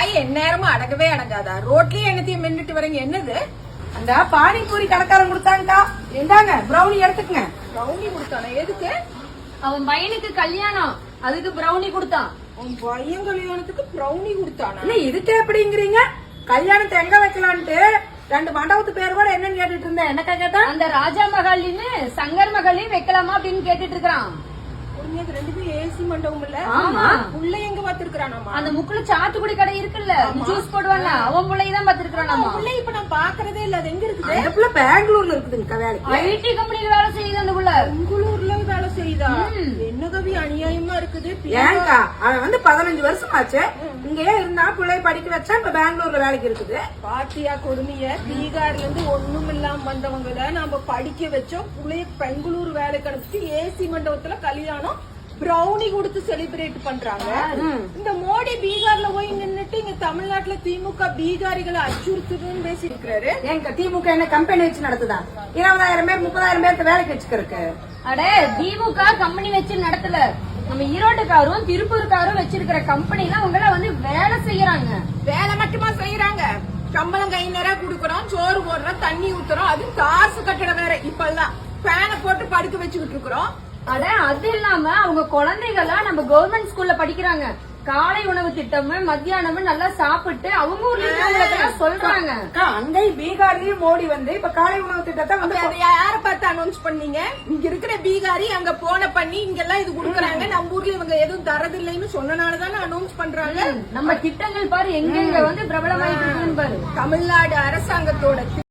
வாய் எந்நேரமும் அடங்கவே அடங்காதா? ரோட்லயே என்னத்தையும் மின்னுட்டு வரீங்க, என்னது? அந்த பானிபூரி கடைக்காரன் கொடுத்தாங்கக்கா, இந்தாங்க பிரௌனி எடுத்துக்கங்க. பிரௌனி கொடுத்தானா? எதுக்கு? அவன் பையனுக்கு கல்யாணம், அதுக்கு பிரௌனி கொடுத்தான். உன் பையன் கல்யாணத்துக்கு பிரௌனி கொடுத்தானா? இல்ல இதுக்கு எப்படிங்கிறீங்க? கல்யாணத்தை எங்க வைக்கலான்ட்டு 2 மண்டபத்து பேர் கூட என்னன்னு கேட்டுட்டு இருந்தேன். என்னக்கா கேட்டா? அந்த ராஜா மகாலின்னு சங்கர் மகாலையும் வைக்கலாமா அப்படின்னு கேட்டுட்டு இருக்கிறான். பொண்ணுக்கு 2 பேரும் ஏசி மண்டபம் இல்ல? ஆமா. புள்ள எங்க பாத்துருக்கானாமா? அந்த முக்குல சாத்துக்குடி கடை இருக்குல்ல, ஜூஸ் போடுவாங்க, அவன் பிள்ளைதான் பாத்துருக்கானாமா. புள்ள இப்ப நான் பாக்குறதே இல்ல. அது எங்க இருக்குது? அந்த புள்ள பெங்களூர்ல இருக்குதுங்கக்கா வேலைக்கு. ஐடி கம்பெனில வேலை செய்யுது அந்த புள்ள. பெங்களூர்ல வேலை செய்யுதா? என்ன கவி அநியாயமா இருக்குது. ஏங்கா அவன் வந்து 15 வருஷம் ஆச்சு இங்கேயே இருந்தா பிள்ளைய படிக்க வச்சா இப்ப பெங்களூர்ல வேலைக்கு இருக்குது. பாத்தியா கொடுமைய? பீகார்ல இருந்து ஒண்ணும் இல்லாம வந்தவங்கள நாம படிக்க வச்சோம். புள்ளைய பெங்களூர் வேலைக்கு அனுப்பிச்சு ஏசி மண்டபத்துல கல்யாணம், பிரௌனி கொடுத்து செலிப்ரேட் பண்றாங்க. இந்த மோடி பீகார்ல போய் நின்னுட்டு இங்க தமிழ்நாட்டுல திமுக பீகாரிகளை அச்சுறுத்துன்னு பேசி இருக்கிறாரு. ஏங்க திமுக என்ன கம்பெனி வச்சு நடத்துதா? 20,000 பேர் 30,000 பேருக்கு வேலைக்கு வச்சுக்கிறதுக்கு. அட திமுக கம்பெனி வச்சு நடத்தல, நம்ம ஈரோட்டுக்காரும் திருப்பூருக்காரும் வச்சிருக்கிற கம்பெனில அவங்கள வந்து வேலை செய்யறாங்க. வேலை மட்டுமா செய்யறாங்க? சம்பளம் கை நேரா குடுக்கறோம், சோறு போடுறோம், தண்ணி ஊத்துறோம், அது காசு கட்டட வேற. இப்பெல்லாம் ஃபேனை போட்டு படுக்க வச்சுக்கிட்டு இருக்கிறோம். அட அது இல்லாம அவங்க குழந்தைகளா நம்ம கவர்மெண்ட் ஸ்கூல்ல படிக்கிறாங்க. காலை உணவு திட்டம், மத்தியானம் நல்லா சாப்பிட்டு அவங்க ஊர்ல இருக்கிறவங்களுக்கு சொல்றாங்க. அங்கேயும் பீகார்லயும் மோடி வந்து இப்ப காலை உணவு திட்டத்தை வந்து அதை யார பார்த்து அனௌன்ஸ் பண்ணீங்க? இங்க இருக்கிற பீகாரி அங்க போன பண்ணி இங்கெல்லாம் இது குடுக்கறாங்க, நம்ம ஊர்ல இவங்க எதுவும் தரதில்லைன்னு சொன்னனாலதானே அனௌன்ஸ் பண்றாங்க. நம்ம திட்டங்கள் பாரு எங்க வந்து பிரபலமாயிட்டு இருக்குன்னு பாரு. தமிழ்நாடு அரசாங்கத்தோட